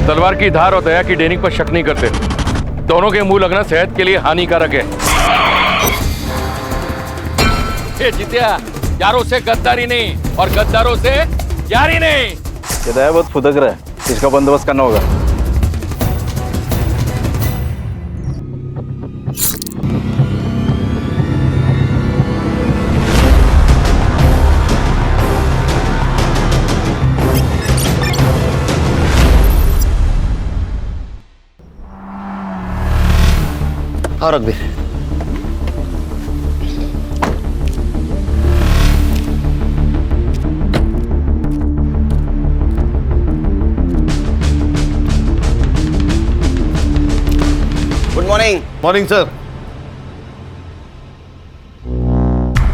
तलवार की धार और दया की ट्रेनिंग पर शक नहीं करते। दोनों के मुंह लगना सेहत के लिए हानिकारक है। ये जितिया, यारों से गद्दारी नहीं और गद्दारों से यारी नहीं। ये दया बहुत फुदक रहा है, इसका बंदोबस्त करना होगा। और Raghbir, good morning. Morning sir.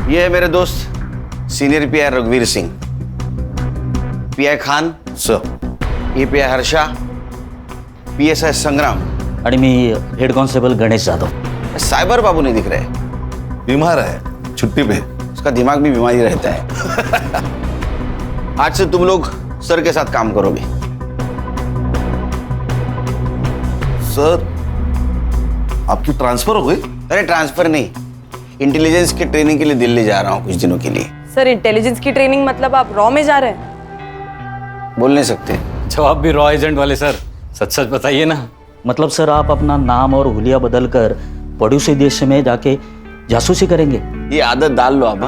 ये है मेरे दोस्त सीनियर पीआई रघुवीर सिंह, पीआई खान सर। ये पीआई हर्षा, पीएसआई संग्राम आणि मी head constable Ganesh Jadhav. Cyber Babu नहीं दिख रहे, बीमार है, छुट्टी पे। उसका दिमाग भी बीमारी रहता है। आज से तुम लोग सर के साथ काम करोगे। सर, आपकी ट्रांसफर हो गई? अरे ट्रांसफर नहीं, इंटेलिजेंस की ट्रेनिंग के लिए दिल्ली जा रहा हूँ कुछ दिनों के लिए। सर इंटेलिजेंस की ट्रेनिंग मतलब आप रॉ में जा रहे हैं? बोल नहीं सकते। जवाब भी रॉ एजेंट वाले सर, सच सच बताइए ना। मतलब सर आप अपना नाम और हुलिया बदल कर पड़ोसी देश में जाके जासूसी करेंगे? ये आदत डाल लो आप।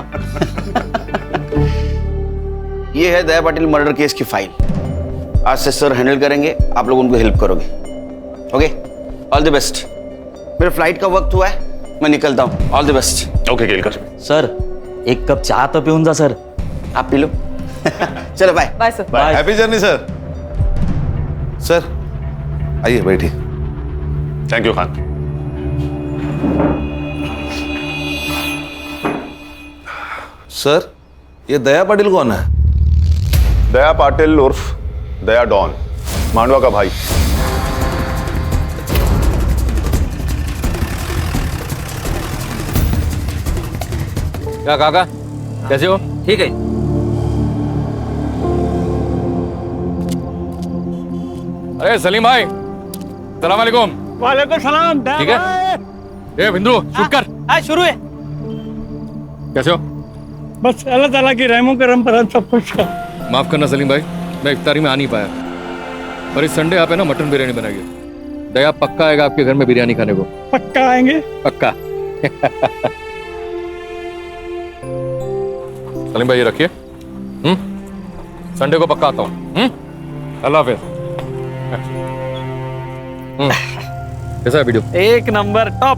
ये है दया पाटिल मर्डर केस की फाइल। आज से सर हैंडल करेंगे, आप लोग उनको हेल्प करोगे। Okay, all the best. मेरे फ्लाइट का वक्त हुआ है, मैं निकलता हूँ। All the best. Okay Kelkar. Sir एक कप चाय तो पिऊन जा सर। आप पी लो। चलो bye. Bye sir. Bye. Happy journey sir. Sir आइए बैठिए। Thank you Khan. सर, ये दया पाटिल कौन है? दया पाटिल उर्फ दया डॉन, मांडवा का भाई। क्या काका, कैसे हो? ठीक है। अरे सलीम भाई, सलाम वालेकुम। वालेकुम सलाम। ठीक है। ए बिंदु, शूट कर। हाँ शुरू है। कैसे हो? बस अल्लाह ताला की रहमो करम पर हम सब कुछ है। माफ करना सलीम भाई, मैं इफ्तारी में आ नहीं पाया, और इस संडे आप है ना मटन बिरयानी बनाइए। दया पक्का आएगा आपके घर में बिरयानी खाने को। पक्का आएंगे। पक्का। सलीम भाई ये रखिए। संडे को पक्का आता हूँ। अल्लाह हाफिज। कैसा है वीडियो? एक नंबर टॉप।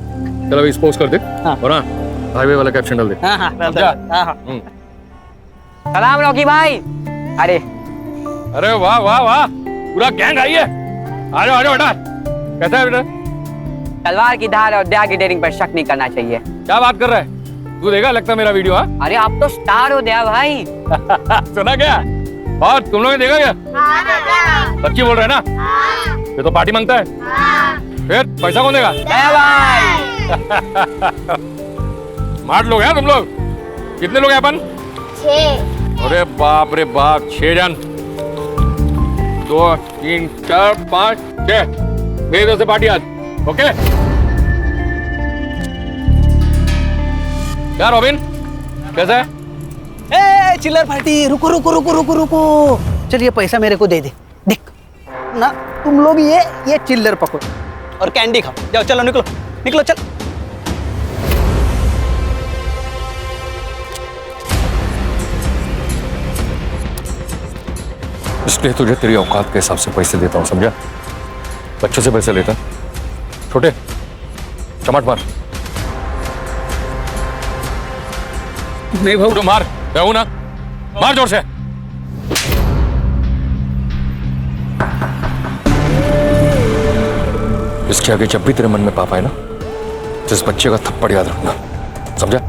चलो अभी पोस्ट कर दे। हाँ। और हाँ, हाईवे वाला कैप्शन डाल दे। हाँ हाँ समझा? सलाम रॉकी भाई। अरे अरे वाह वाह वाह, पूरा गैंग आई है। आ जाओ बेटा। कैसा है बेटा? तलवार की धार और दया की डेयरिंग पर शक नहीं करना चाहिए। क्या बात कर रहा है तू? देखा लगता मेरा वीडियो? हाँ अरे आप तो स्टार हो दया भाई। सुना क्या? और तुम लोगों ने देखा क्या? सच्ची बोल रहे हैं ना? ये तो पार्टी मांगता है। फिर पैसा कौन देगा? दया भाई। स्मार्ट लोग हैं तुम लोग। कितने लोग हैं अपन? 6। अरे बाप रे बाप, 6 जन। 2 3 4 5 6 मेरी तरफ से पार्टी आज। ओके क्या रॉबिन, कैसा है? ए चिल्लर पार्टी, रुको रुको रुको रुको रुको। चलिए पैसा मेरे को दे दे। देख ना, तुम लोग ये चिल्लर पकड़ो और कैंडी खाओ। जाओ चलो, निकलो निकलो चल। इसलिए तुझे तेरी औकात के हिसाब से पैसे देता हूँ, समझा? बच्चों से पैसे लेता छोटे, चमट मार। नहीं भाऊ, तो मार, कहूँ ना, मार जोर से। इसके आगे जब भी तेरे मन में पाप आए ना, तो इस बच्चे का थप्पड़ याद रखना, समझा?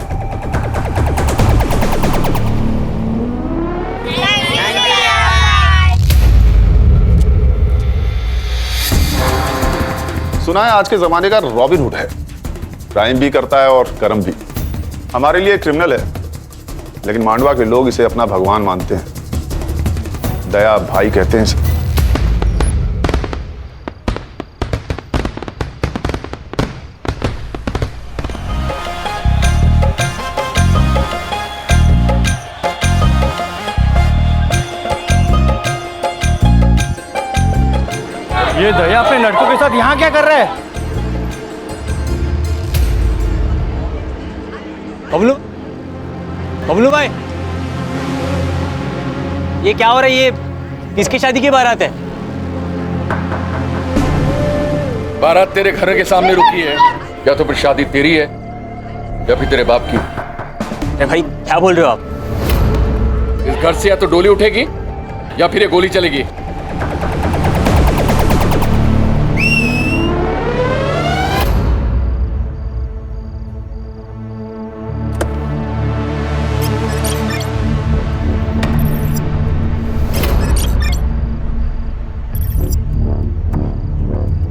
सुना है आज के जमाने का रॉबिन हुड है, क्राइम भी करता है और कर्म भी। हमारे लिए क्रिमिनल है, लेकिन मांडवा के लोग इसे अपना भगवान मानते हैं। दया भाई कहते हैं इसे। ये दया अपने लड़कों के साथ यहाँ क्या कर रहा है? बबलू, बबलू भाई, ये क्या हो रहा है? ये किसकी शादी की बारात है? बारात तेरे घर के सामने रुकी है, या तो फिर शादी तेरी है या फिर तेरे बाप की। अरे भाई क्या बोल रहे हो आप? इस घर से या तो डोली उठेगी या फिर ये गोली चलेगी।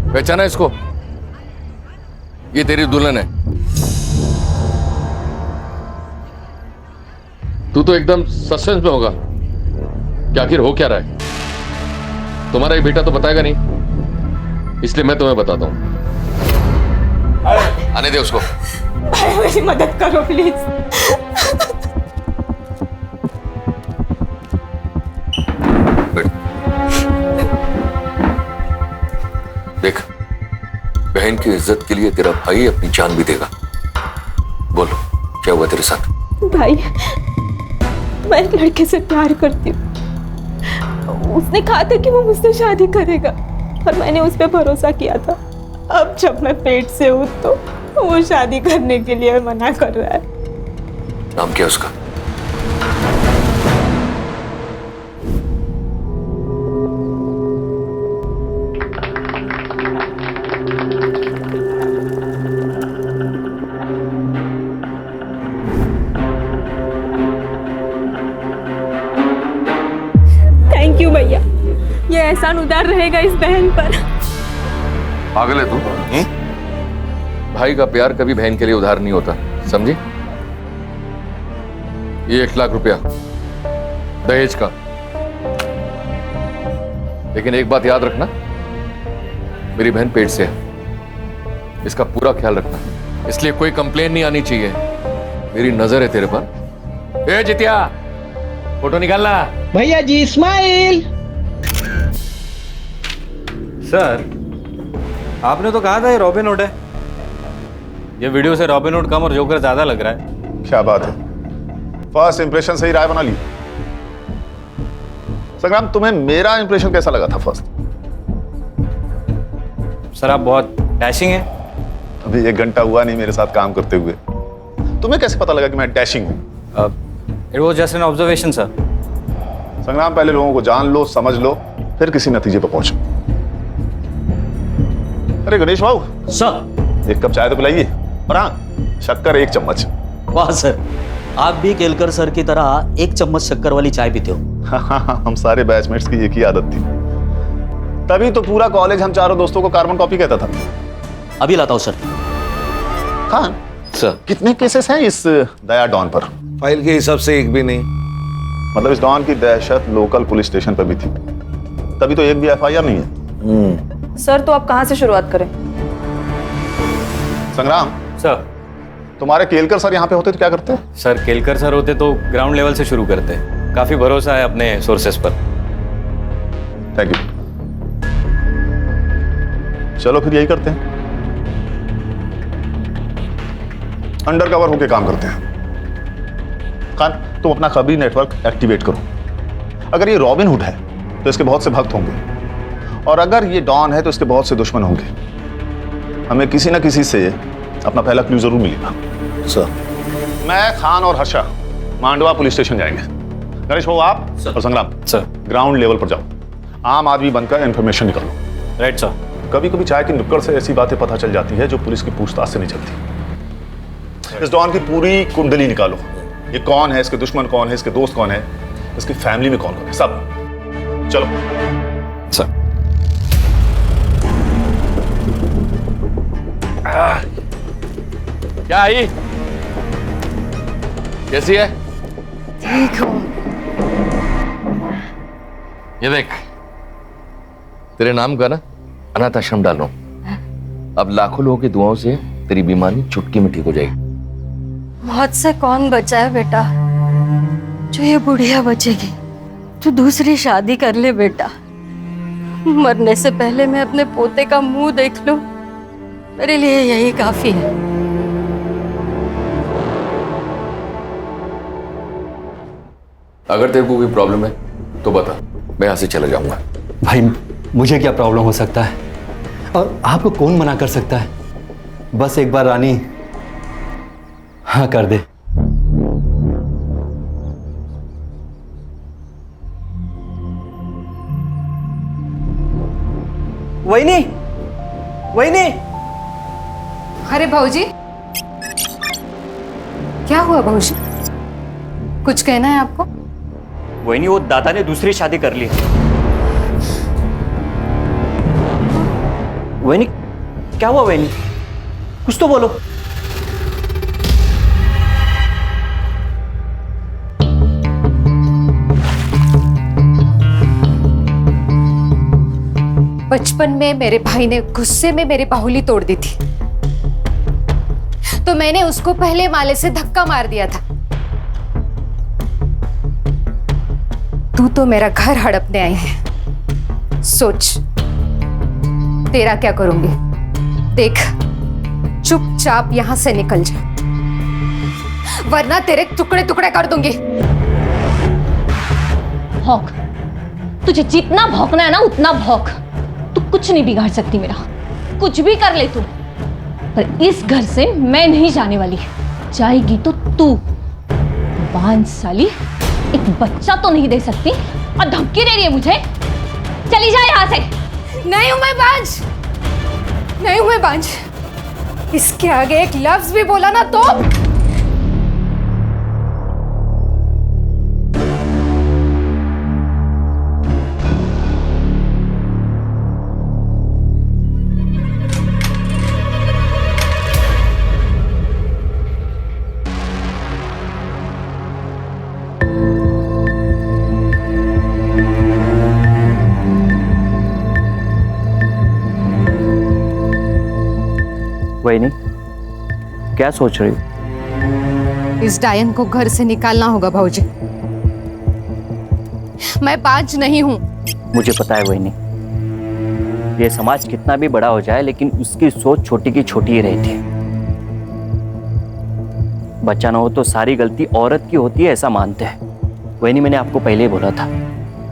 पहचाना इसको? ये तेरी दुल्हन है। तू तो एकदम सस्पेंस में होगा कि आखिर हो क्या रहा है। तुम्हारा ये बेटा तो बताएगा नहीं, इसलिए मैं तुम्हें बताता हूं। आने दे उसको। भाई मेरी मदद करो प्लीज। देख, बहन की इज्जत के लिए तेरा भाई अपनी जान भी देगा। बोलो क्या हुआ तेरे साथ? भाई मैं एक लड़के से प्यार करती हूँ। उसने कहा था कि वो मुझसे शादी करेगा और मैंने उस पर भरोसा किया था। अब जब मैं पेट से हूँ तो वो शादी करने के लिए मना कर रहा है। नाम क्या उसका? थैंक यू भैया, ये एहसान उदार रहेगा इस बहन पर। पागल है तू? भाई का प्यार कभी बहन के लिए उधार नहीं होता, समझी? ये 1 लाख रुपया दहेज का। लेकिन एक बात याद रखना, मेरी बहन पेट से है, इसका पूरा ख्याल रखना, इसलिए कोई कंप्लेन नहीं आनी चाहिए। मेरी नजर है तेरे पर। ए जितिया, फोटो निकालना। भैया जी स्माइल। सर, आपने तो कहा था ये रॉबिन हुड है। ये वीडियो से रॉबिन हुड कम और जोकर ज्यादा लग रहा है। क्या बात है, फर्स्ट इंप्रेशन से ही राय बना ली। संग्राम, तुम्हें मेरा इंप्रेशन कैसा लगा था फर्स्ट? सर आप बहुत डैशिंग हैं। अभी 1 घंटा हुआ नहीं मेरे साथ काम करते हुए, तुम्हें कैसे पता लगा कि मैं डैशिंग हूं? It was just an observation sir. संग्राम, पहले लोगों को जान लो, समझ लो, फिर किसी नतीजे पर पहुंचो। अरे गणेश बाबू, सर। 1 कप चाय तो पिलाइए, और हाँ, शक्कर 1 चम्मच। वाह सर, आप भी केलकर सर की तरह 1 चम्मच शक्कर वाली चाय पीते हो। हम सारे बैचमेट्स की एक ही आदत थी, तभी तो पूरा कॉलेज हम चारों दोस्तों को कार्बन कॉपी कहता था। अभी लाता हूँ सर। खान सर, कितने केसेस हैं इस दया डॉन पर? फाइल के हिसाब से एक भी नहीं। मतलब इस डॉन की दहशत लोकल पुलिस स्टेशन पर भी थी, तभी तो एक भी FIR नहीं है। सर तो आप कहाँ से शुरुआत करें? संग्राम सर। तुम्हारे केलकर सर यहाँ पे होते तो क्या करते? सर केलकर सर होते तो ग्राउंड लेवल से शुरू करते। काफी भरोसा है अपने सोर्सेस पर। Thank you. चलो फिर यही करते हैं, अंडर कवर होके काम करते हैं। खान, तुम अपना खबरी नेटवर्क एक्टिवेट करो। अगर ये रॉबिन हुड है तो इसके बहुत से भक्त होंगे, और अगर ये डॉन है तो इसके बहुत से दुश्मन होंगे। हमें किसी ना किसी से अपना पहला क्लू जरूर मिलेगा। सर, मैं, खान और हर्षा मांडवा पुलिस स्टेशन जाएंगे। गणेश बाबू आप और संग्राम सर। ग्राउंड लेवल पर जाओ, आम आदमी बनकर इंफॉर्मेशन निकालो। Right sir. कभी कभी चाय की नुक्कड़ से ऐसी बातें पता चल जाती है जो पुलिस की पूछताछ से नहीं चलती। इस डॉन की पूरी कुंडली निकालो, ये कौन है, इसके दुश्मन कौन है, इसके दोस्त कौन है, इसकी फैमिली में कौन कौन है, सब। चलो सर। क्या आई? कैसी है? ठीक हूँ। ये देख, तेरे नाम का ना अनाथ आश्रम डाल रहा हूं। अब लाखों लोगों की दुआओं से तेरी बीमारी चुटकी में ठीक हो जाएगी। मौत से कौन बचा है बेटा? जो ये बुढ़िया बचेगी। तू दूसरी शादी कर ले बेटा, मरने से पहले मैं अपने पोते का मुंह देख लूं, मेरे लिए यही काफी है। अगर तेरे को कोई प्रॉब्लम है तो बता, मैं यहाँ से चला जाऊंगा। भाई मुझे क्या प्रॉब्लम हो सकता है और आपको कौन मना कर सकता है? बस एक बार रानी हाँ कर दे। वहीनी, वहीनी। अरे भाऊजी, क्या हुआ भाऊजी? कुछ कहना है आपको? वही वो दादा ने दूसरी शादी कर ली। वही क्या हुआ? वही कुछ तो बोलो। बचपन में मेरे भाई ने गुस्से में मेरी बाहुली तोड़ दी थी, तो मैंने उसको पहले माले से धक्का मार दिया था। तू तो मेरा घर हड़पने आई है, सोच तेरा क्या करूंगी। देख, चुपचाप यहां से निकल जा, वरना तेरे टुकड़े टुकड़े कर दूंगी। भौंक, तुझे जितना भौंकना है ना उतना भौंक। तू कुछ नहीं बिगाड़ सकती मेरा, कुछ भी कर ले तू, पर इस घर से मैं नहीं जाने वाली। जाएगी तो तू। बांझ साली, एक बच्चा तो नहीं दे सकती और धमकी दे रही है मुझे। चली जा यहाँ से। नहीं हूं मैं बांझ, नहीं हूं मैं बांझ। इसके आगे एक लफ्ज भी बोला ना तो वही नहीं, क्या सोच रही हो? इस डायन को घर से निकालना होगा भाऊजी। मैं बांझ नहीं हूं। मुझे पता है वही नहीं, ये समाज कितना भी बड़ा हो जाए लेकिन उसकी सोच छोटी की छोटी ही रहती है। बच्चा ना हो तो सारी गलती औरत की होती है, ऐसा मानते हैं। वही नहीं, मैंने आपको पहले ही बोला था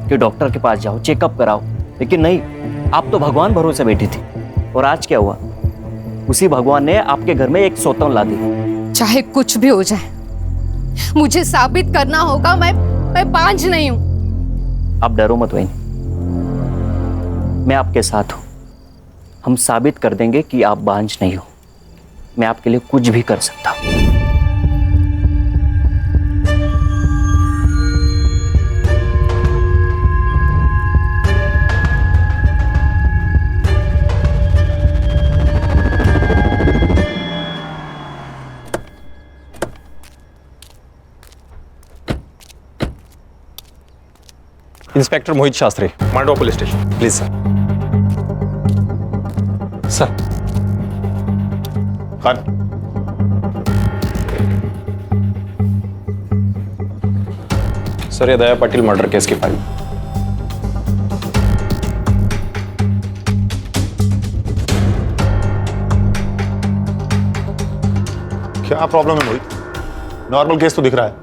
कि डॉक्टर के पास जाओ, चेकअप कराओ, लेकिन नहीं, आप तो भगवान भरोसे बैठी थी। और आज क्या हुआ? उसी भगवान ने आपके घर में एक सौतन ला दी। चाहे कुछ भी हो जाए, मुझे साबित करना होगा मैं बांझ नहीं हूं। आप डरो मत वही, मैं आपके साथ हूं। हम साबित कर देंगे कि आप बांझ नहीं हो। मैं आपके लिए कुछ भी कर सकता हूं। Inspector Mohit Shastri, Mandwa police station. Please sir. Sir. Khan, sir, ये दया पाटिल मर्डर केस की फाइल। क्या प्रॉब्लम है मोहित? नॉर्मल केस तो दिख रहा है,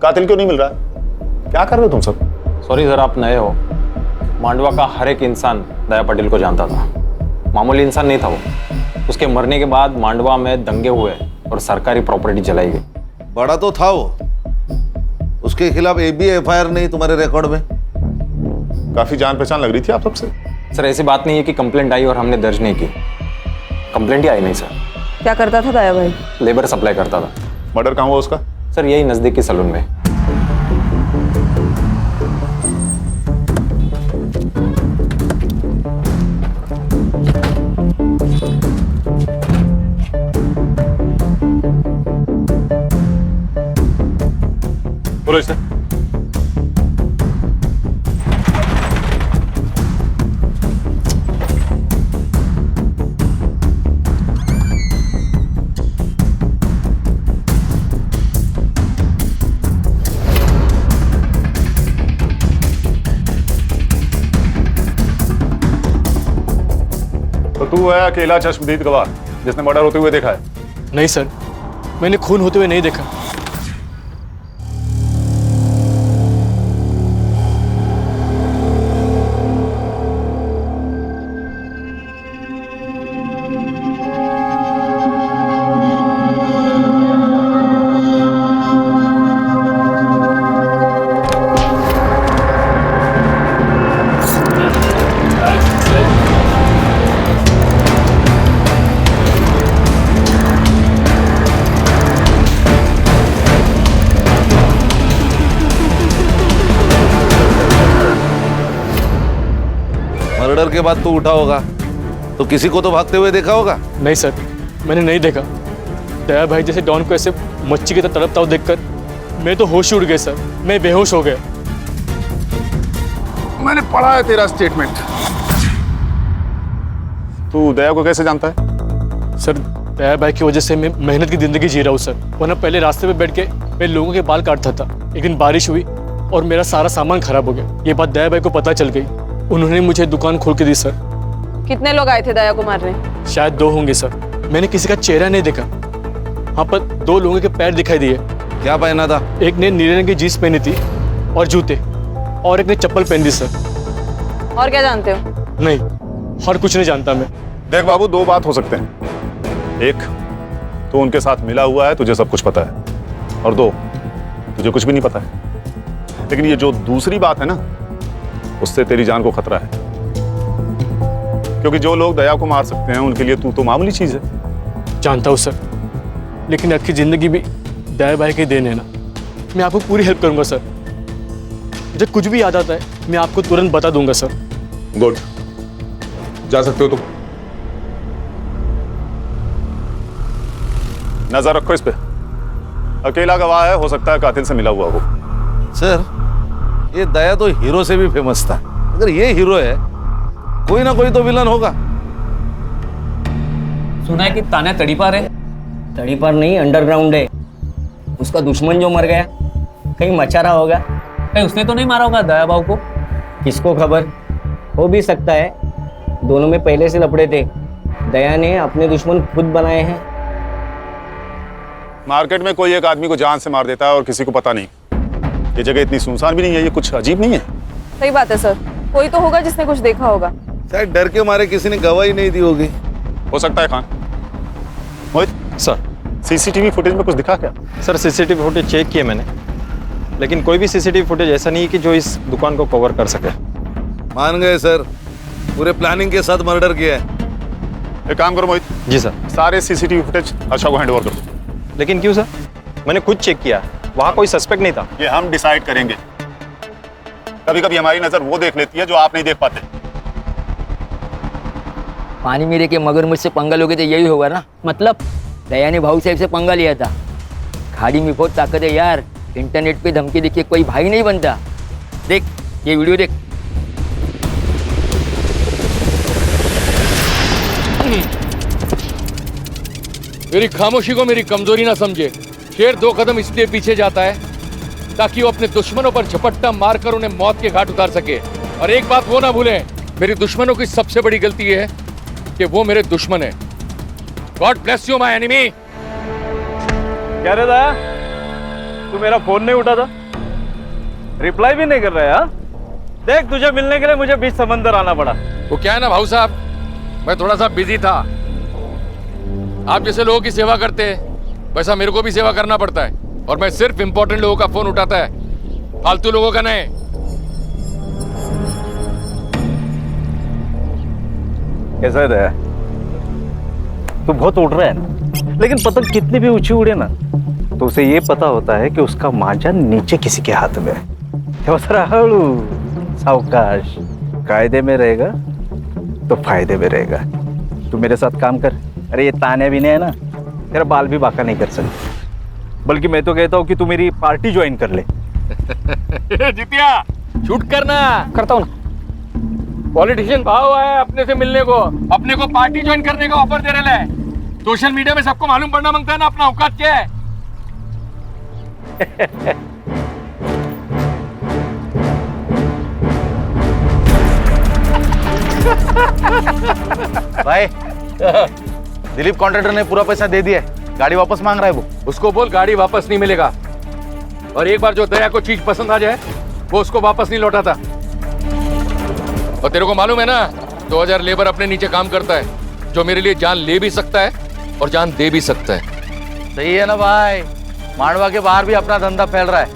कातिल क्यों नहीं मिल रहा है? क्या कर रहे हो तुम सब? सॉरी सर, आप नए हो। मांडवा का हर एक इंसान दया पाटिल को जानता था। मामूली इंसान नहीं था वो। उसके मरने के बाद मांडवा में दंगे हुए और सरकारी प्रॉपर्टी जलाई गई। बड़ा तो था वो, उसके खिलाफ एक भी एफआईआर नहीं तुम्हारे रिकॉर्ड में। काफी जान पहचान लग रही थी आप सबसे। सर, ऐसी बात नहीं है कि कंप्लेंट आई और हमने दर्ज नहीं की। कंप्लेंट ही आई नहीं सर। क्या करता था दया भाई? लेबर सप्लाई करता था। मर्डर कहाँ हुआ उसका? सर, यही नजदीकी सलून में। बोलो इसे। तू है अकेला चश्मदीद गवाह जिसने मर्डर होते हुए देखा है? नहीं सर, मैंने खून होते हुए नहीं देखा। मर्डर के बाद तू उठा होगा तो किसी को तो भागते हुए देखा होगा? नहीं सर, मैंने नहीं देखा। दया भाई जैसे डॉन को ऐसे मच्छी की तरह तड़पता हुआ देखकर मैं तो होश उड़ गए सर, मैं बेहोश हो गया। मैंने पढ़ा है तेरा स्टेटमेंट। तू दया को कैसे जानता है? सर, दया भाई की वजह से मैं मेहनत की जिंदगी जी रहा हूँ सर। वरना पहले रास्ते पे बैठ के मैं लोगों के बाल काटता था। एक दिन बारिश हुई और मेरा सारा सामान खराब हो गया। ये बात दया भाई को पता चल गई। उन्होंने मुझे दुकान खोल के दी सर। कितने लोग आए थे दया को मारने? शायद 2 होंगे सर। मैंने किसी का चेहरा नहीं देखा। हाँ, पर 2 लोगों के पैर दिखाई दिए। क्या पहना था? एक ने नीले रंग की जीन्स पहनी थी और जूते, और एक ने चप्पल पहन दी सर। और क्या जानते हो? नहीं, और कुछ नहीं जानता मैं। देख बाबू, 2 बात हो सकते हैं। एक, तो उनके साथ मिला हुआ है, तुझे सब कुछ पता है। और 2, तुझे कुछ भी नहीं पता है। लेकिन ये जो दूसरी बात है ना, उससे तेरी जान को खतरा है। क्योंकि जो लोग दया को मार सकते हैं उनके लिए तू तो मामूली चीज है। जानता हूँ सर, लेकिन आपकी जिंदगी भी दया भाई के देन है ना। मैं आपको पूरी हेल्प करूंगा सर। मुझे कुछ भी याद आता है मैं आपको तुरंत बता दूंगा सर। गुड, जा सकते हो तुम। नजर रखो इस पे। अकेला गवाह है, हो सकता है कातिल से मिला हुआ हो। सर, ये दया तो हीरो से भी फेमस था। अगर ये हीरो है, कोई ना कोई तो विलन होगा। सुना है कि तान्या तड़ीपार है। तड़ीपार नहीं, अंडरग्राउंड है। उसका दुश्मन जो मर गया, कहीं मचा रहा होगा। कहीं उसने तो नहीं मारा होगा दया बाबू को? किसको खबर, हो भी सकता है। दोनों में पहले से लपड़े थे। दया ने अपने दुश्मन खुद बनाए हैं। मार्केट में कोई एक आदमी को जान से मार देता है और किसी को पता नहीं। ये जगह इतनी सुनसान भी नहीं है, ये कुछ अजीब नहीं है? सही बात है सर, कोई तो होगा जिसने कुछ देखा होगा। शायद डर के मारे किसी ने गवाही नहीं दी होगी। हो सकता है। खान, मोहित सर, सीसीटीवी फुटेज में कुछ दिखा क्या? सर, सीसीटीवी फुटेज चेक किए मैंने, लेकिन कोई भी सीसीटीवी फुटेज ऐसा नहीं है कि जो इस दुकान को कवर कर सके। मान गए सर, पूरे प्लानिंग के साथ मर्डर किया है। एक काम करो मोहित। जी सर। सारे सीसीटीवी फुटेज अच्छा को हैंडओवर कर दो। लेकिन क्यों सर? मैंने खुद चेक किया, वहाँ कोई सस्पेक्ट नहीं था। ये हम डिसाइड करेंगे। कभी कभी हमारी नजर वो देख लेती है जो आप नहीं देख पाते। पानी मेरे के मगरमच्छ से पंगा लोगे तो यही होगा ना। मतलब दया ने भाऊ साहब से पंगा लिया था। खाड़ी में बहुत ताकत है यार। इंटरनेट पे धमकी देखिए कोई भाई नहीं बनता। देख ये वीडियो देख। मेरी खामोशी को मेरी कमजोरी ना समझे। शेर 2 कदम इसलिए पीछे जाता है ताकि वो अपने दुश्मनों पर झपट्टा मारकर उन्हें मौत के घाट उतार सके। और एक बात वो ना भूलें, मेरी दुश्मनों की सबसे बड़ी गलती ये है कि वो मेरे दुश्मन है। God bless you my enemy. क्या रे दया, तू मेरा फोन नहीं उठा था, रिप्लाई भी नहीं कर रहा है। हाँ? देख, तुझे मिलने के लिए मुझे बीच समंदर आना पड़ा। वो क्या है ना भाऊ साहब, मैं थोड़ा सा बिजी था। आप जैसे लोगों की सेवा करते हैं वैसा मेरे को भी सेवा करना पड़ता है। और मैं सिर्फ इंपॉर्टेंट लोगों का फोन उठाता है, फालतू लोगों का नहीं। कैसा है दया? तू बहुत उड़ रहा है ना, लेकिन पतंग कितनी भी ऊंची उड़े ना तो उसे ये पता होता है कि उसका मांझा नीचे किसी के हाथ में है। हळू सावकाश, कायदे में रहेगा तो फायदे में रहेगा। तू मेरे साथ काम कर। अरे ये ताने भी नहीं है ना, तेरा बाल भी बाका नहीं कर सकते। बल्कि मैं तो कहता हूँ कि तू मेरी पार्टी ज्वाइन कर ले। जितिया शूट करना। करता हूँ ना। पॉलिटिशियन भाव है अपने से मिलने को, अपने को पार्टी ज्वाइन करने का ऑफर दे रहे हैं। सोशल मीडिया में सबको मालूम पड़ना मांगता है ना अपना औकात क्या है। भाई दिलीप कॉन्ट्रैक्टर ने पूरा पैसा दे दिया है, गाड़ी वापस मांग रहा है वो। उसको बोल गाड़ी वापस नहीं मिलेगा, और एक बार जो दया को चीज पसंद आ जाए वो उसको वापस नहीं लौटाता। और तेरे को मालूम है ना, 2000 लेबर अपने नीचे काम करता है, जो मेरे लिए जान ले भी सकता है और जान दे भी सकता है। सही है ना भाई, मांडवा के बाहर भी अपना धंधा फैल रहा है,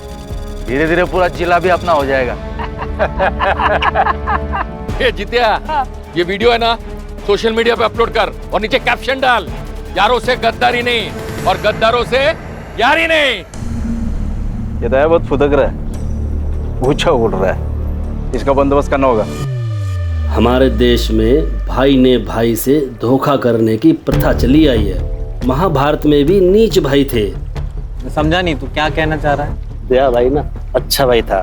धीरे धीरे पूरा जिला भी अपना हो जाएगा। ये जितिया, ये वीडियो है ना, सोशल मीडिया पे अपलोड कर और नीचे कैप्शन डाल, यारों से गद्दारी नहीं और गद्दारों से यारी नहीं। ये दया बहुत फुदक रहा है, ऊंचा उड़ रहा है, इसका बंदोबस्त करना होगा। हमारे देश में भाई ने भाई से धोखा करने की प्रथा चली आई है। महाभारत में भी नीच भाई थे। समझा नहीं, तू क्या कहना चाह रहा है? दया भाई ना अच्छा भाई था,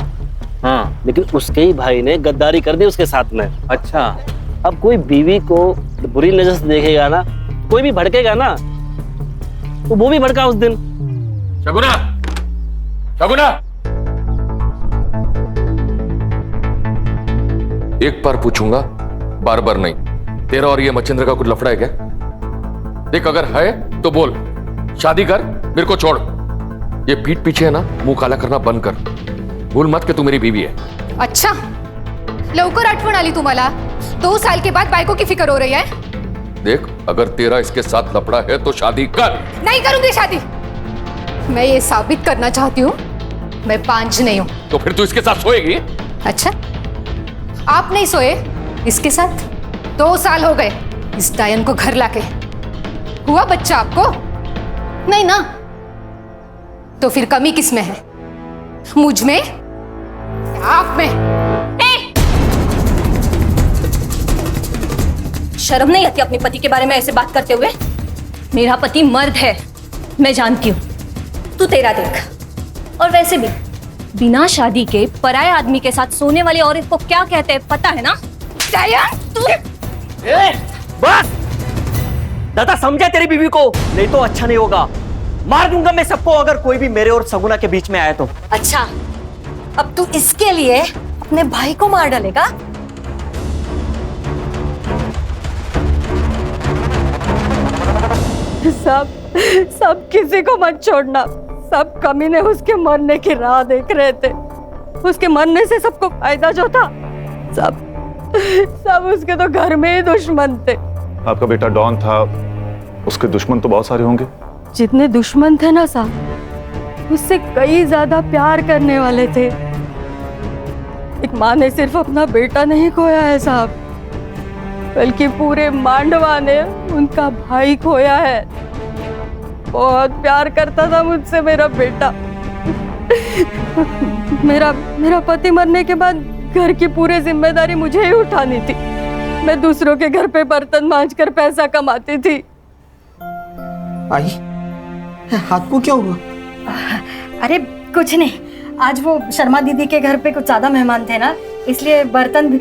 हाँ, लेकिन उसके ही भाई ने गद्दारी कर दी उसके साथ में। अच्छा, अब कोई बीवी को बुरी नजर से देखेगा ना, कोई भी भड़केगा ना, तो वो भी भड़का उस दिन। शगुना, शगुना, एक बार पूछूंगा, बार बार नहीं। तेरा और ये मच्छिंद्र का कुछ लफड़ा है क्या? देख, अगर है तो बोल, शादी कर, मेरे को छोड़। ये पीठ पीछे है ना, मुंह काला करना बंद कर। भूल मत कि तू मेरी बीवी है। अच्छा, लवकर आठवण आली तुम्हाला? 2 साल के बाद बायको की फिक्र हो रही है? देख, अगर तेरा इसके साथ लफड़ा है तो शादी कर। नहीं करूंगी शादी। मैं ये साबित करना चाहती हूँ मैं पांच नहीं हूँ। तो फिर तू इसके साथ सोएगी? अच्छा, आप नहीं सोए इसके साथ? 2 साल हो गए इस डायन को घर लाके। हुआ बच्चा आपको? नहीं ना? तो फिर कमी किस में है? मुझ में? आप में? शर्म नहीं आती अपने पति के बारे में ऐसे बात करते हुए? मेरा पति मर्द है, मैं जानती हूँ। तू तेरा देख। और वैसे भी बिना शादी के पराये आदमी के साथ सोने वाली औरत को क्या कहते हैं पता है ना? तू बस दादा समझा तेरी बीवी को, नहीं तो अच्छा नहीं होगा। मार दूंगा मैं सबको अगर कोई भी मेरे और सगुना के बीच में आया तो। अच्छा, अब तू इसके लिए अपने भाई को मार डालेगा? सब किसी को मत छोड़ना। सब कमीने उसके मरने की राह देख रहे थे। उसके मरने से सबको फायदा जो था, सब उसके तो घर में ही दुश्मन थे। आपका बेटा डॉन था, उसके दुश्मन तो बहुत सारे होंगे। जितने दुश्मन थे ना साहब, उससे कई ज्यादा प्यार करने वाले थे। एक माँ ने सिर्फ अपना बेटा नहीं खोया है साहब, बल्कि पूरे मांडवा ने उनका भाई खोया है। बहुत प्यार करता था मुझसे मेरा बेटा। मेरा पति मरने के बाद घर की पूरी जिम्मेदारी मुझे ही उठानी थी। मैं दूसरों के घर पे बर्तन मांजकर पैसा कमाती थी। आई, हाथ को क्या हुआ? अरे कुछ नहीं, आज वो शर्मा दीदी के घर पे कुछ ज्यादा मेहमान थे ना, इसलिए बर्तन भी।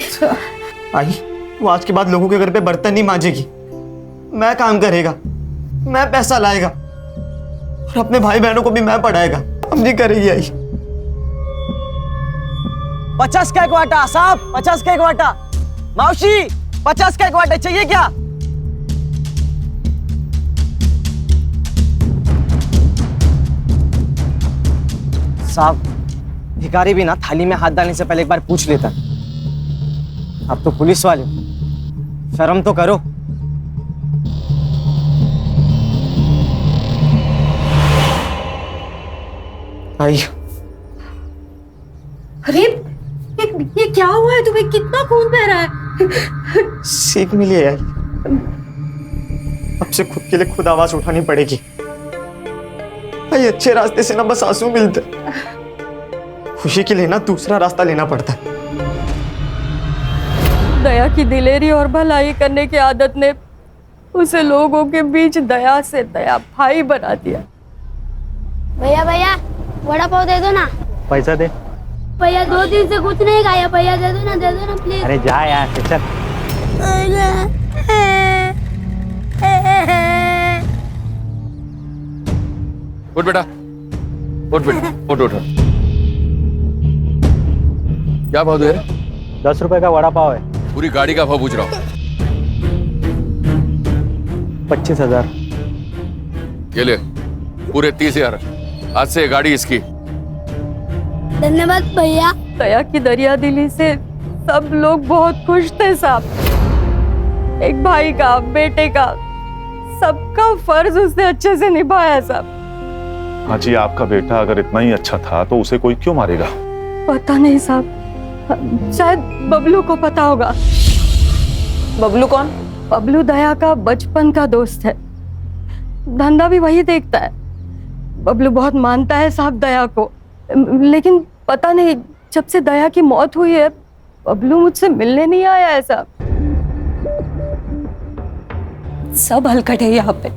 आई, वो आज के बाद लोगों के घर पे बर्तन नहीं मांजेगी। मैं काम करेगा, मैं पैसा लाएगा और अपने भाई बहनों को भी मैं पढ़ाएगा। हम नहीं करेगी आई। 50 का एक वाटा साहब, 50 का एक वाटा। मौसी 50 का एक वाटा चाहिए क्या? साहब, भिखारी भी ना थाली में हाथ डालने से पहले एक बार पूछ लेता। आप तो पुलिस वाले, शर्म तो करो। आई। अरे ये क्या हुआ है तुम्हें? कितना खून बह रहा है? सीख मिली है यार, अब से खुद के लिए खुद आवाज उठानी पड़ेगी। भाई अच्छे रास्ते से ना बस आंसू मिलते, खुशी के लिए ना दूसरा रास्ता लेना पड़ता है। दया की दिलेरी और भलाई करने की आदत ने उसे लोगों के बीच दया से दया भाई बना दिया। भैया भैया वड़ा पाव दे दो ना। पैसा दे। भैया 2 दिन से कुछ नहीं खाया, भैया दे दो ना प्लीज। अरे जा यार, चल। उठ बेटा, उठ बेटा, उठ उठ। क्या भाव दे रहे? 10 रुपए का वड़ा पाव है। पूरी गाड़ी का भाव पूछ रहा हूँ। 25,000। ये ले पूरे 30,000। आज से गाड़ी इसकी। धन्यवाद भैया। दया की दरिया दिली से सब लोग बहुत खुश थे साहब। एक भाई का, बेटे का, सबका फर्ज उसने अच्छे से निभाया साहब। हाँ जी, आपका बेटा अगर इतना ही अच्छा था तो उसे कोई क्यों मारेगा? पता नहीं साहब, शायद बबलू को पता होगा। बबलू कौन? बबलू दया का बचपन का दोस्त है, धंधा भी वही देखता है। बबलू बहुत मानता है साहब दया को, लेकिन पता नहीं जब से दया की मौत हुई है बबलू मुझसे मिलने नहीं आया है साहब। सब हलकट है यहाँ पे,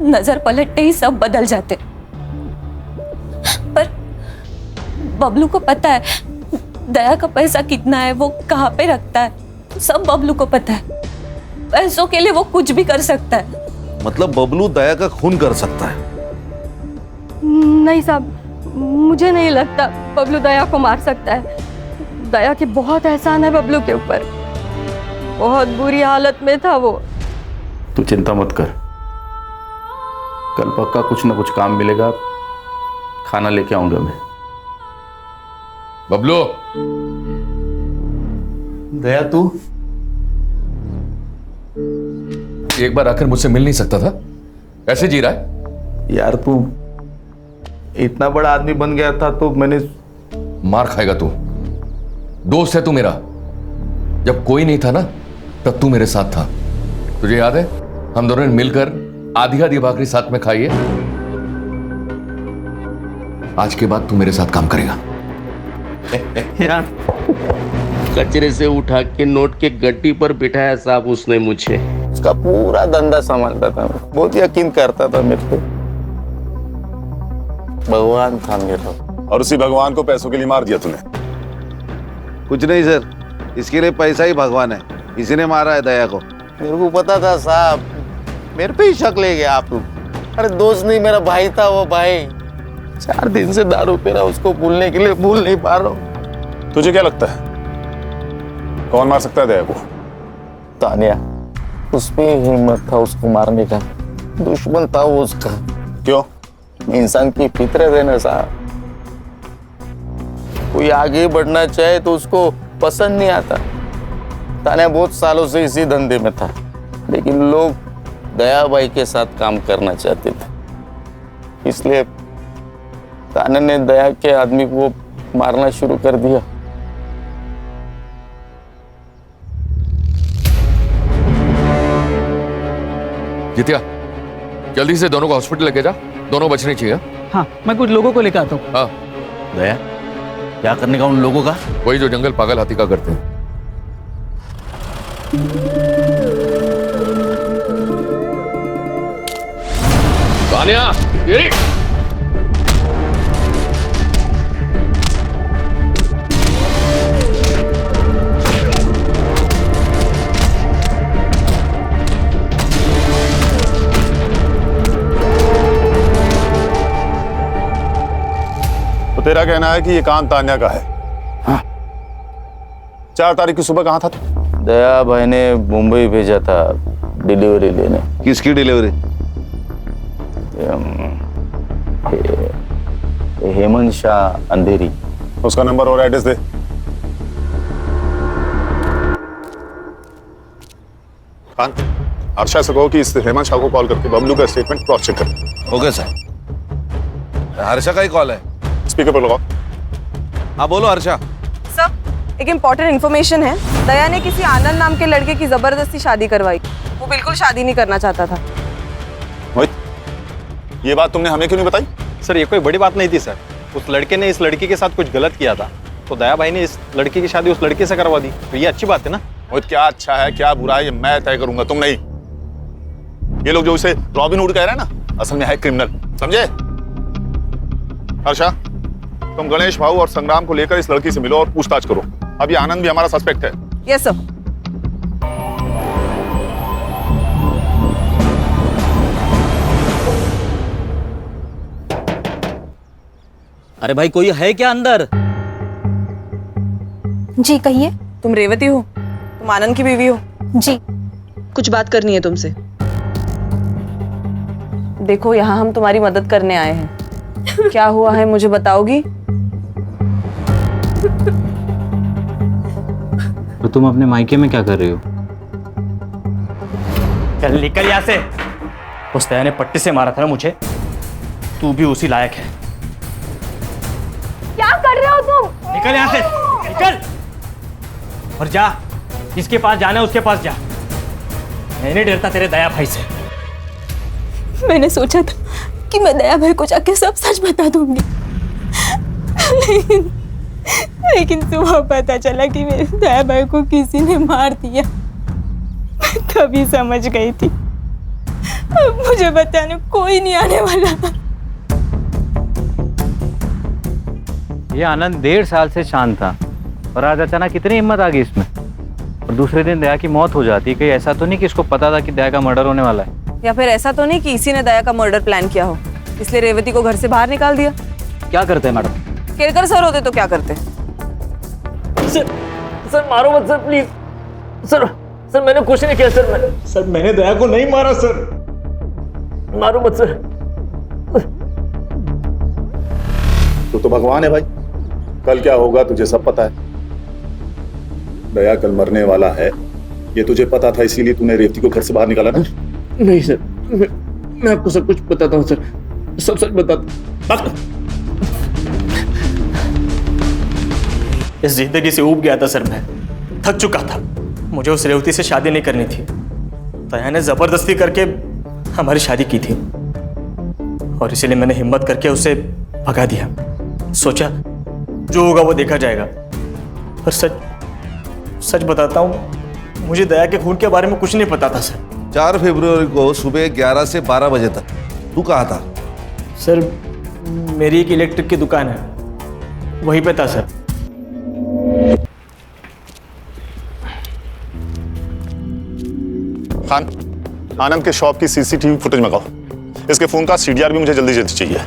नजर पलटते ही सब बदल जाते। पर बबलू को पता है दया का पैसा कितना है, वो कहाँ पे रखता है, सब बबलू को पता है। पैसों के लिए वो कुछ भी कर सकता है। मतलब बबलू दया का खून कर सकता है? नहीं साहब, मुझे नहीं लगता बबलू दया को मार सकता है। दया की बहुत एहसान है बबलू के ऊपर, बहुत बुरी हालत में था वो। तू चिंता मत कर, कल पक्का कुछ ना कुछ काम मिलेगा, खाना लेके आऊंगा मैं। बबलू, दया तू एक बार आकर मुझसे मिल नहीं सकता था? कैसे जी रहा है? यार तू इतना बड़ा आदमी बन गया था तो मैंने। मार खाएगा तू, दोस्त है तू मेरा। जब कोई नहीं था ना तब तू मेरे साथ था। तुझे याद है हम दोनों ने मिलकर आधी आधी भाकरी साथ में खाई है। आज के बाद तू मेरे साथ काम करेगा। यार कचरे से उठा के नोट के गड्डी पर बिठाया साहब उसने मुझे। उसका पूरा धंधा संभालता था, बहुत यकीन करता था मेरे को। भगवान था मेरा। और उसी भगवान को पैसों के लिए मार दिया तूने? कुछ नहीं सर, इसके लिए पैसा ही भगवान है, इसी ने मारा है दया को। मेरे को पता था साहब, मेरे पे ही शक ले गया आप लोग। अरे दोस्त नहीं, मेरा भाई था वो भाई। 4 दिन से दारू पी रहा, उसको भूलने के लिए भूल नहीं पा रहा हूँ। तुझे क्या लगता है कौन मार सकता है दया को? तानिया, उसमें हिम्मत था उसको मारने का। दुश्मन था वो उसका। क्यों? इंसान की फितरत है ना साहब, कोई आगे बढ़ना चाहे तो उसको पसंद नहीं आता। तानिया बहुत सालों से इसी धंधे में था, लेकिन लोग दया भाई के साथ काम करना चाहते थे, इसलिए तानिया ने दया के आदमी को मारना शुरू कर दिया। जितिया, जल्दी से दोनों को हॉस्पिटल लेके जा, दोनों बचने चाहिए। हाँ, मैं कुछ लोगों को लेकर आता हूँ। हाँ। दया, क्या करने का उन लोगों का? वही जो जंगल पागल हाथी का करते हैं। तानिया, ये तेरा कहना है कि ये काम तान्या का है? हाँ। 4 तारीख की सुबह कहाँ था तू? दया भाई ने मुंबई भेजा था डिलीवरी लेने। किसकी डिलीवरी? हेमंत शाह अंधेरी। उसका नंबर और एड्रेस दे। खान, अर्षा से कहो कि इस हेमंत शाह को कॉल करके बबलू का स्टेटमेंट क्रॉस चेक कर। Okay sir. हर्षा का ही कॉल है। स्पीकर पर लगाओ। हाँ बोलो हर्षा। सर, एक इम्पोर्टेंट इन्फॉर्मेशन है। दया ने किसी आनंद नाम के लड़के की जबरदस्ती शादी करवाई। वो बिल्कुल शादी नहीं करना चाहता था। मोहित, ये बात तुमने हमें क्यों नहीं बताई? सर, ये कोई बड़ी बात नहीं थी सर। उस लड़के ने इस लड़की के साथ कुछ गलत किया था, तो दया भाई ने इस लड़की की शादी उस लड़के से करवा दी। तो ये अच्छी बात है ना? मोहित, क्या अच्छा है क्या बुरा है ये मैं तय करूंगा, तुम नहीं। ये लोग जो उसे रॉबिन हुड कह रहे हैं ना, असल में है क्रिमिनल, समझे? हर्षा, तुम गणेश भाऊ और संग्राम को लेकर इस लड़की से मिलो और पूछताछ करो। अब ये आनंद भी हमारा सस्पेक्ट है। Yes sir. अरे भाई, कोई है क्या अंदर? जी कहिए। तुम रेवती हो? तुम आनंद की बीवी हो? जी। कुछ बात करनी है तुमसे। देखो यहाँ हम तुम्हारी मदद करने आए हैं। क्या हुआ है मुझे बताओगी? तो तुम अपने मायके में क्या कर रही हो? चल निकल यहाँ से। उस दया ने पट्टी से मारा था ना मुझे, तू भी उसी लायक है। क्या कर रहे हो तुम? निकल यहाँ से, निकल और जा, जिसके पास जाना है उसके पास जा। मैं नहीं डरता तेरे दया भाई से। मैंने सोचा था कि मैं दया भाई को जाके सब सच बता दूंगी, लेकिन सुबह पता चला कि मेरे दया भाई को किसी ने मार दिया। मैं तभी समझ गई थी अब मुझे बताने कोई नहीं आने वाला। ये आनंद 1.5 साल से शांत था और आज अचानक कितनी हिम्मत आ गई इसमें। और दूसरे दिन दया की मौत हो जाती है। कहीं ऐसा तो नहीं कि इसको पता था कि दया का मर्डर होने वाला है? या फिर ऐसा तो नहीं कि इसी ने दया का मर्डर प्लान किया हो, इसलिए रेवती को घर से बाहर निकाल दिया? क्या करते हैं मैडम? केरकर सर होते तो क्या करते? सर मारो मत सर, प्लीज सर मैंने कुछ नहीं किया सर। मैंने दया को नहीं मारा सर, मारो मत सर। तू तो भगवान है भाई, कल क्या होगा तुझे सब पता है। दया कल मरने वाला है, ये तुझे पता था, इसीलिए तूने रेवती को घर से बाहर निकाला ना? नहीं सर, मैं आपको सब कुछ बताता हूँ सर, सब सच बताता। इस जिंदगी से ऊब गया था सर, मैं थक चुका था। मुझे उस रेवती से शादी नहीं करनी थी। दया ने जबरदस्ती करके हमारी शादी की थी और इसीलिए मैंने हिम्मत करके उसे भगा दिया। सोचा जो होगा वो देखा जाएगा। पर सच बताता हूँ, मुझे दया के खून के बारे में कुछ नहीं पता था सर। 4 फरवरी को सुबह 11 से 12 बजे तक तू कहाँ था? सर मेरी एक इलेक्ट्रिक की दुकान है, वहीं पे था सर। खान, आनंद के शॉप की सीसीटीवी फुटेज मंगाओ। इसके फोन का सीडीआर भी मुझे जल्दी जल्दी चाहिए।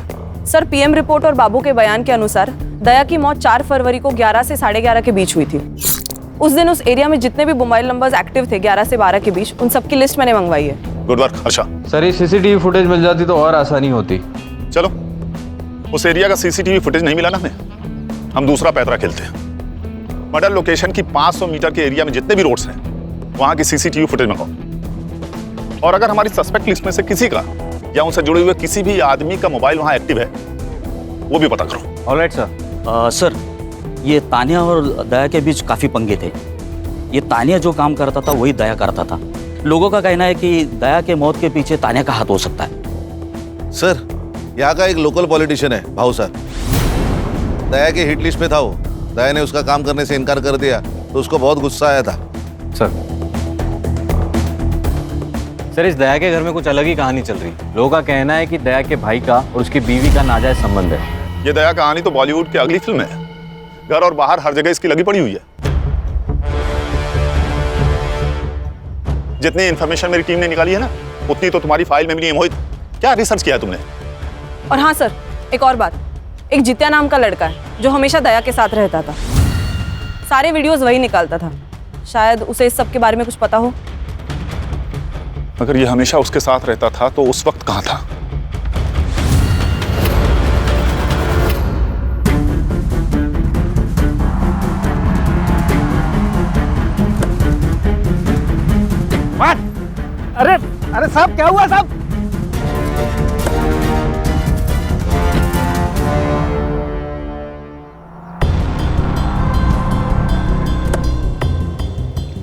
सर पीएम रिपोर्ट और बाबू के बयान के अनुसार दया की मौत 4 फरवरी को 11 से 11:30 के बीच हुई थी। उस दिन उस एरिया में जितने भी मोबाइल नंबर्स एक्टिव थे 11 से 12 के बीच, उन सबकी लिस्ट मैंने मंगवाई है। Good work Harsha. सर ये सीसीटीवी फुटेज मिल जाती तो और आसानी होती। चलो, उस एरिया का सीसीटीवी फुटेज नहीं मिला ना हमें, हम दूसरा पैतरा खेलते हैं। मर्डर लोकेशन की 500 मीटर के एरिया में जितने भी रोड्स हैं वहां की सीसीटीवी फुटेज मंगाओ। और अगर हमारी सस्पेक्ट लिस्ट में से किसी का या उनसे जुड़े हुए किसी भी आदमी का मोबाइल वहां एक्टिव है वो भी पता करो। Alright sir. सर ये तानिया और दया के बीच काफ़ी पंगे थे। ये तानिया जो काम करता था वही दया करता था। लोगों का कहना है कि दया के मौत के पीछे तानिया का हाथ हो सकता है। सर यहाँ का एक लोकल पॉलिटिशियन है भाऊ सर, दया के हिट लिस्ट में था वो। दया ने उसका काम करने से इनकार कर दिया तो उसको बहुत गुस्सा आया था। सर इस दया के घर में कुछ अलग ही कहानी चल रही। लोगों का कहना है कि दया के भाई का और उसकी बीवी का नाजायज संबंध है। ये दया कहानी तो बॉलीवुड की अगली फिल्म है। घर और बाहर हर जगह इसकी लगी पड़ी हुई है। जितनी इंफॉर्मेशन मेरी टीम ने निकाली है ना, उतनी तो तुम्हारी फाइल में भी नहीं है। मोहित, क्या रिसर्च किया है तुमने? और हाँ सर, एक और बात, एक जित्या नाम का लड़का है जो हमेशा दया के साथ रहता था। सारे वीडियोस वही निकालता था। शायद उसे इस सब के बारे में कुछ पता हो। अगर ये हमेशा उसके साथ रहता था तो उस वक्त कहाँ था? अरे साहब क्या हुआ साहब?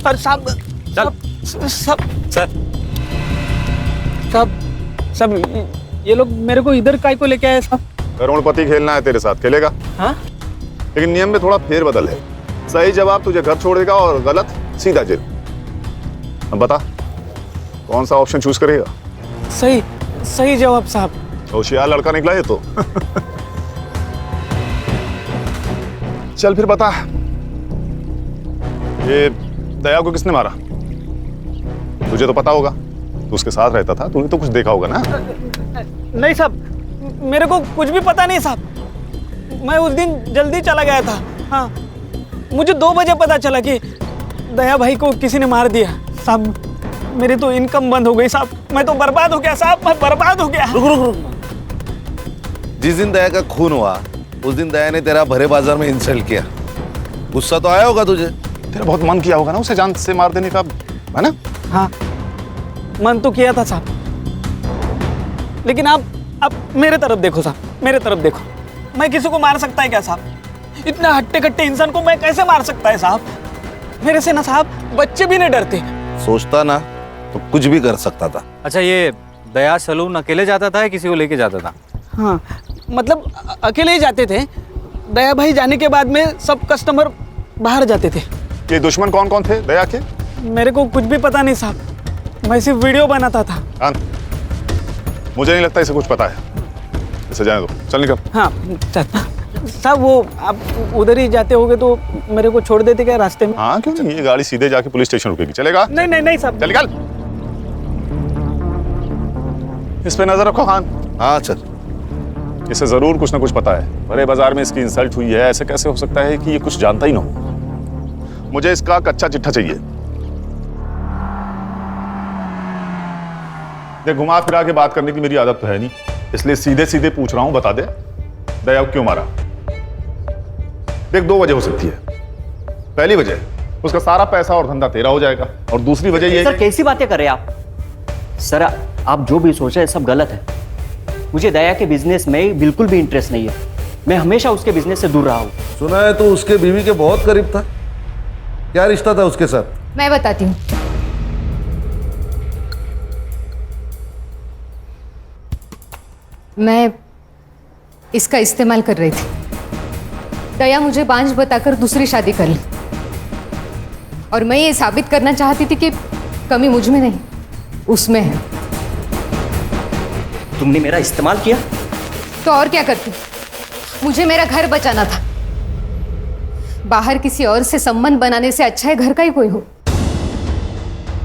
अरे साहब साहब ये लोग मेरे को इधर काय को लेके आए साहब? करोड़पति खेलना है तेरे साथ, खेलेगा? हाँ? लेकिन नियम में थोड़ा फेरबदल है। सही जवाब तुझे घर छोड़ेगा और गलत सीधा जेल। अब बता कौन सा ऑप्शन चूज करेगा? सही जवाब साहब। होशियार लड़का निकला ये तो। चल फिर बता, ये दया को किसने मारा? तुझे तो पता होगा, तू उसके साथ रहता था, तूने तो कुछ देखा होगा ना? नहीं साहब, मेरे को कुछ भी पता नहीं साहब। मैं उस दिन जल्दी चला गया था। हाँ, मुझे 2 बजे पता चला कि दया भाई को किसी ने मार दिया साहब। मेरी तो इनकम बंद हो गई साहब, मैं तो बर्बाद हो गया साहब, मैं बर्बाद हो गया। रुक रुक रुक। जिस दिन दया का खून हुआ उस दिन दया ने तेरा भरे बाजार में इंसल्ट किया, गुस्सा तो आया होगा तुझे? तेरा बहुत मन किया होगा ना उसे जान से मार देने का, है ना? हाँ, मन तो किया था साहब, लेकिन आप मेरे तरफ देखो साहब, मेरे तरफ देखो। मैं किसी को मार सकता है क्या साहब? इतना हट्टे कट्टे इंसान को मैं कैसे मार सकता है साहब? मेरे से ना साहब बच्चे भी नहीं डरते। सोचता ना तो कुछ भी कर सकता था। अच्छा, ये दया सलून अकेले जाता था या किसी को लेके जाता था? हाँ, मतलब अकेले ही जाते थे। दया भाई जाने के बाद में सब कस्टमर बाहर जाते थे। ये दुश्मन कौन कौन थे दया के? मेरे को कुछ भी पता नहीं साहब, मैं सिर्फ वीडियो बनाता था। मुझे नहीं लगता इसे कुछ पता है, इसे जाने दो, चल निकल। हाँ साहब, वो आप उधर ही जाते होगे तो मेरे को छोड़ देते क्या रास्ते में? हाँ क्यों नहीं, ये गाड़ी सीधे जाके पुलिस स्टेशन रुकेगी, चलेगा? नहीं नहीं नहीं साहब, चल निकल। इस पे नजर रखो खान। हाँ चल। इसे जरूर कुछ ना कुछ पता है, बड़े बाजार में इसकी इंसल्ट हुई है, ऐसे कैसे हो सकता है कि ये कुछ जानता ही ना हो? मुझे इसका कच्चा चिट्ठा चाहिए। देख, घुमा फिरा के बात करने की मेरी आदत तो है नहीं, इसलिए सीधे सीधे पूछ रहा हूं, बता दे दया को क्यों मारा? देख, दो वजह हो सकती है। पहली वजह, उसका सारा पैसा और धंधा तेरा हो जाएगा, और दूसरी वजह ये। सर कैसी बातें कर रहे हैं आप? सर आप जो भी सोच रहे हैं सब गलत है। मुझे दया के बिजनेस में बिल्कुल भी इंटरेस्ट नहीं है, मैं हमेशा उसके बिजनेस से दूर रहा हूँ। सुना है तो उसके बीवी के बहुत करीब था, क्या रिश्ता था उसके साथ? मैं बताती हूँ। मैं इसका इस्तेमाल कर रही थी। दया मुझे बांझ बताकर दूसरी शादी कर ली, और मैं ये साबित करना चाहती थी कि कमी मुझ में नहीं उसमें है। तुमने मेरा इस्तेमाल किया? तो और क्या करती? मुझे मेरा घर बचाना था। बाहर किसी और से संबंध बनाने से अच्छा है घर का ही कोई हो।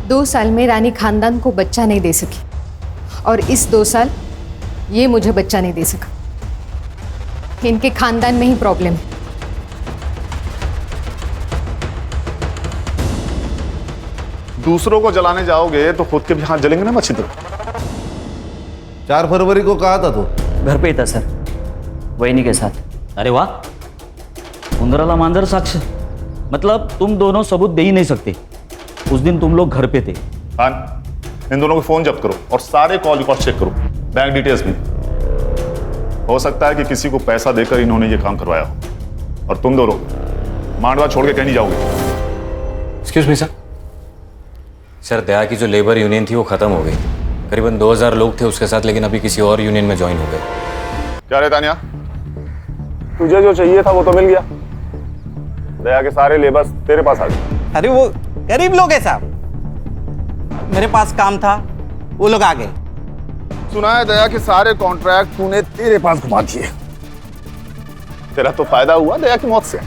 2 साल में रानी खानदान को बच्चा नहीं दे सकी, और इस 2 साल ये मुझे बच्चा नहीं दे सका। इनके खानदान में ही प्रॉब्लम है। दूसरों को जलाने जाओगे तो खुद के भी हाथ जलेंगे ना मच्छिंद्र। 4 फरवरी को कहा था तू? घर पे ही था सर, वहीनी के साथ। अरे वाह, उंदराला मांजर साक्ष, मतलब तुम दोनों सबूत दे ही नहीं सकते। उस दिन तुम लोग घर पे थे। खान, इन दोनों के फोन जब्त करो और सारे कॉल रिकॉर्ड चेक करो, बैंक डिटेल्स भी। हो सकता है कि किसी को पैसा देकर इन्होंने ये काम करवाया हो, और तुम दोनों मांडवा छोड़ के कहीं नहीं जाओगे। Excuse me sir. सर, दया की जो लेबर यूनियन थी वो खत्म हो गई। करीबन 2000 लोग थे उसके साथ, लेकिन अभी किसी और यूनियन में ज्वाइन हो गए। क्या रे तानिया, तुझे जो चाहिए था वो तो मिल गया। दया के सारे लेबर्स तेरे पास आ गए। अरे वो गरीब लोग हैं साहब, मेरे पास काम था, वो लोग आ गए। सुना है दया के सारे कॉन्ट्रैक्ट तूने तेरे पास घुमा दिए। तेरा तो फायदा हुआ दया की मौत से।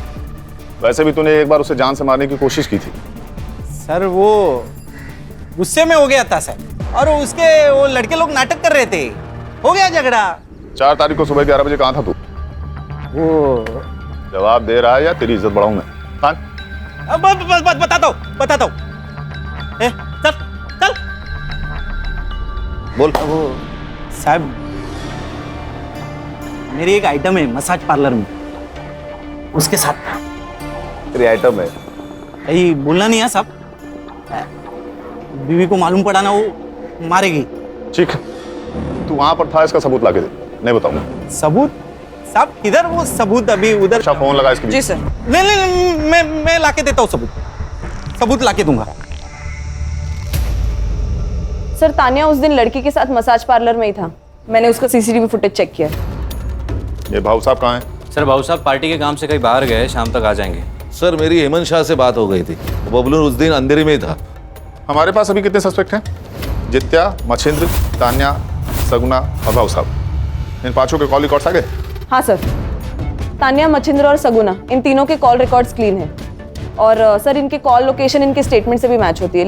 वैसे भी तूने एक बार उसे जान से मारने की कोशिश की थी। सर वो गुस्से में हो गया था सर, और उसके वो लड़के लोग नाटक कर रहे थे, हो गया झगड़ा। 4 तारीख को सुबह 11 बजे कहाँ था तू? वो जवाब दे रहा है या तेरी इज्जत बढ़ाऊं मैं? खान, बताता हूँ। चल चल बोल। वो साहब, मेरी एक आइटम है मसाज पार्लर में, उसके साथ। तेरी आइटम है? यही बोलना नहीं है साहब, बीवी को मालूम पड़ा ना वो मारेगी। ठीक, तू वहां पर था, इसका सबूत लाके दे। नहीं बताऊंगा। सबूत? साहब किधर वो सबूत? अभी उधर। अच्छा, फोन लगा इसके लिए। जी सर। नहीं, मैं लाके देता हूँ सबूत लाके दूंगा। सर, तानिया उस दिन लड़की के साथ मसाज पार्लर में ही था, मैंने उसका सीसीटीवी फुटेज चेक किया। ये भाऊ साहब कहाँ हैं? सर, भाऊ साहब पार्टी के काम से कहीं बाहर गए, शाम तक आ जाएंगे। सर, मेरी हेमंत शाह से बात हो गई थी, बबलू उस दिन अंधेरे में ही था। हमारे पास अभी कितने सस्पेक्ट हैं? जित्या, मच्छिंद्र, तान्या, सगुना और भाऊ साहब। इन 5 के कॉल रिकॉर्ड्स आ गए? हाँ सर, तान्या, मच्छिंद्र और सगुना, इन तीनों के कॉल रिकॉर्ड्स क्लीन है। और सर, इनके कॉल लोकेशन इनके स्टेटमेंट से भी मैच होती है।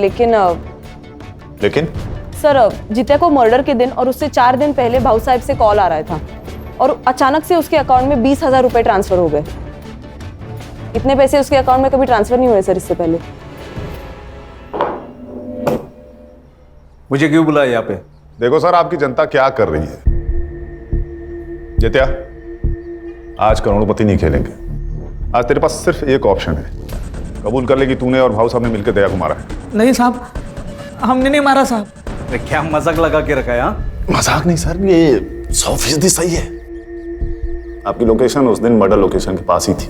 लेकिन सर, जित्या को मर्डर के दिन और उससे 4 दिन पहले भाऊ साहब से कॉल आ रहा था, और अचानक से उसके अकाउंट में 20,000 रुपए ट्रांसफर हो गए। इतने पैसे उसके अकाउंट में कभी ट्रांसफर नहीं हुए सर इससे पहले। मुझे क्यों बुलाया यहाँ पे? देखो सर, आपकी जनता क्या कर रही है। जित्या, आज करोड़पति नहीं खेलेंगे। आज तेरे पास सिर्फ एक ऑप्शन है। कबूल कर ले कि तूने और भाऊ साहब ने मिलकर दया को मारा है। नहीं साहब, हमने नहीं मारा साहब। अरे क्या मजाक लगा के रखा है? हाँ, मजाक नहीं सर, ये 100% सही है। आपकी लोकेशन उस दिन मर्डर लोकेशन के पास ही थी।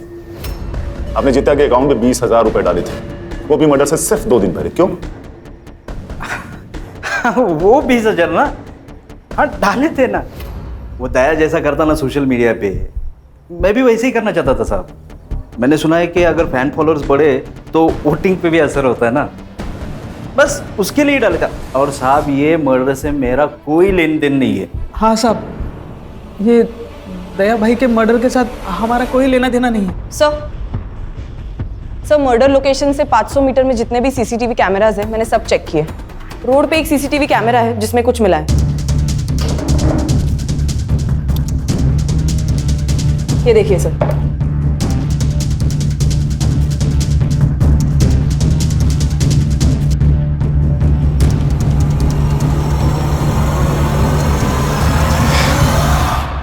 आपने जित्या के अकाउंट में 20,000 रुपए डाले थे, वो भी मर्डर से सिर्फ 2 दिन पहले। क्यों? वो 20,000 ना, हाँ डाले थे ना। वो दया जैसा करता ना सोशल मीडिया पे, मैं भी वैसे ही करना चाहता था साहब। मैंने सुना है कि अगर फैन फॉलोअर्स बढ़े तो वोटिंग पे भी असर होता है ना, बस उसके लिए डाले था। और साहब ये मर्डर से मेरा कोई लेन देन नहीं है। हाँ साहब, ये दया भाई के मर्डर के साथ हमारा कोई लेना देना नहीं है। सर मर्डर लोकेशन से 500 मीटर में जितने भी सीसीटीवी कैमराज हैं मैंने सब चेक किए। रोड पे एक सीसीटीवी कैमरा है जिसमें कुछ मिला है। ये देखिए सर।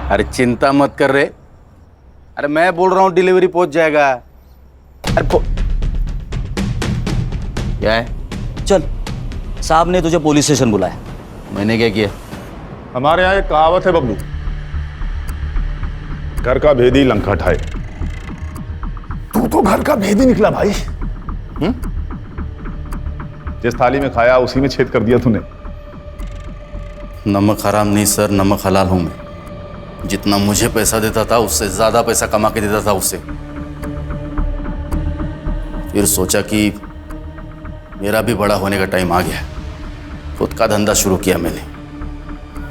अरे चिंता मत कर रहे। अरे मैं बोल रहा हूँ डिलीवरी पहुंच जाएगा। अरे क्या है? चल, साहब ने तुझे पुलिस स्टेशन बुलाया। मैंने क्या किया? हमारे यहाँ एक कहावत है बबलू, घर का भेदी लंका ठाए। तू तो घर का भेदी निकला भाई। जिस थाली में खाया उसी में छेद कर दिया तूने। नमक हराम नहीं सर, नमक हलाल हूं मैं। जितना मुझे पैसा देता था उससे ज्यादा पैसा कमा के देता था उससे। फिर सोचा कि मेरा भी बड़ा होने का टाइम आ गया। खुद का धंधा शुरू किया मैंने।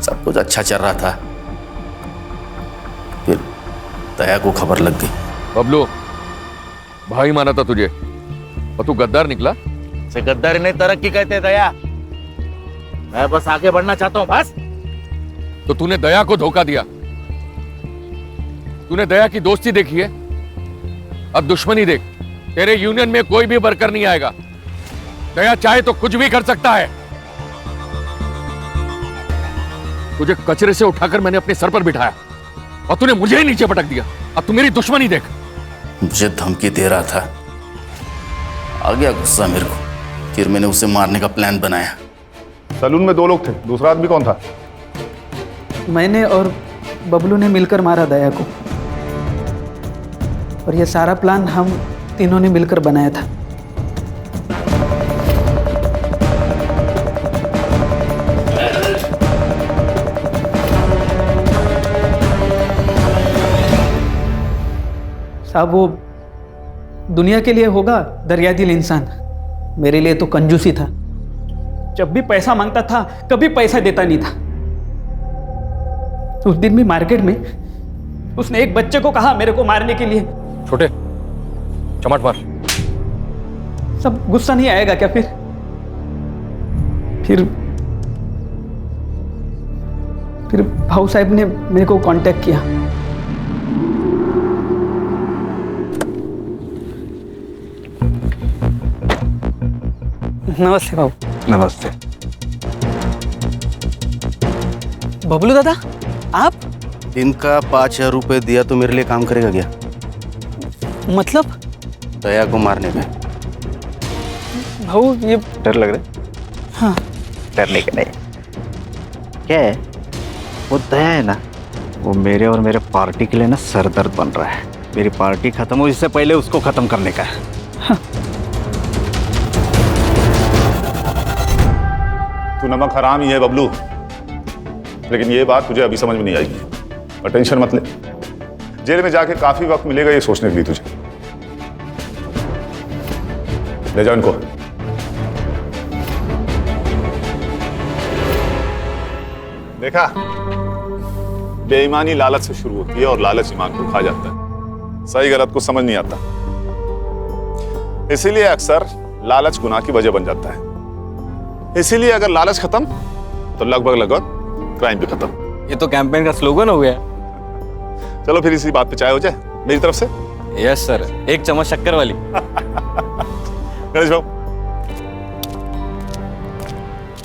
सब कुछ अच्छा चल रहा था, फिर दया को खबर लग गई। बबलू, भाई माना था तुझे और तू गद्दार निकला। से गद्दारी नहीं, तरक्की कहते दया। मैं बस आगे बढ़ना चाहता हूं बस। तो तूने दया को धोखा दिया। तूने दया की दोस्ती देखी है, अब दुश्मनी देख। तेरे यूनियन में कोई भी वर्कर नहीं आएगा। दया चाहे तो कुछ भी कर सकता है। तुझे कचरे से उठाकर मैंने अपने सर पर बिठाया और तूने मुझे ही नीचे पटक दिया। अब तू मेरी दुश्मनी देख। मुझे धमकी दे रहा था, आ गया गुस्सा मेरे को। फिर मैंने उसे मारने का प्लान बनाया। सलून में 2 लोग थे, दूसरा आदमी कौन था? मैंने और बबलू ने मिलकर मारा दया को, और ये सारा प्लान हम तीनों ने मिलकर बनाया था। साहब वो दुनिया के लिए होगा दरिया दिल इंसान, मेरे लिए तो कंजूसी था। जब भी पैसा मांगता था कभी पैसा देता नहीं था। उस दिन भी मार्केट में उसने एक बच्चे को कहा मेरे को मारने के लिए। छोटे चमाट मार। सब गुस्सा नहीं आएगा क्या? फिर भाऊ साहब ने मेरे को कांटेक्ट किया। नमस्ते भाऊ। नमस्ते। बबलू दादा, आप? दिन का 5,000 रुपए दिया तो मेरे लिए काम करेगा क्या? मतलब? दया को मारने में। भाऊ ये डर लग रहा है? हाँ। डरने का नहीं। क्या है, वो दया है ना, वो मेरे और मेरे पार्टी के लिए ना सरदर्द बन रहा है। मेरी पार्टी खत्म हो इससे पहले उसको खत्म करने का है। हाँ। तू नमक हराम ही है बबलू, लेकिन ये बात तुझे अभी समझ में नहीं आएगी। और टेंशन मत ले, जेल में जाके काफी वक्त मिलेगा ये सोचने के लिए तुझे। ले जाओ इनको। देखा, बेईमानी लालच से शुरू होती है और लालच ईमान को खा जाता है। सही गलत को समझ नहीं आता, इसीलिए अक्सर लालच गुनाह की वजह बन जाता है। इसीलिए अगर लालच खत्म तो लगभग क्राइम भी खत्म। ये तो कैंपेन का स्लोगन हो गया। चलो फिर इसी बात पे चाय हो जाए मेरी तरफ से। यस सर, 1 चम्मच शक्कर वाली। गणेश बाबू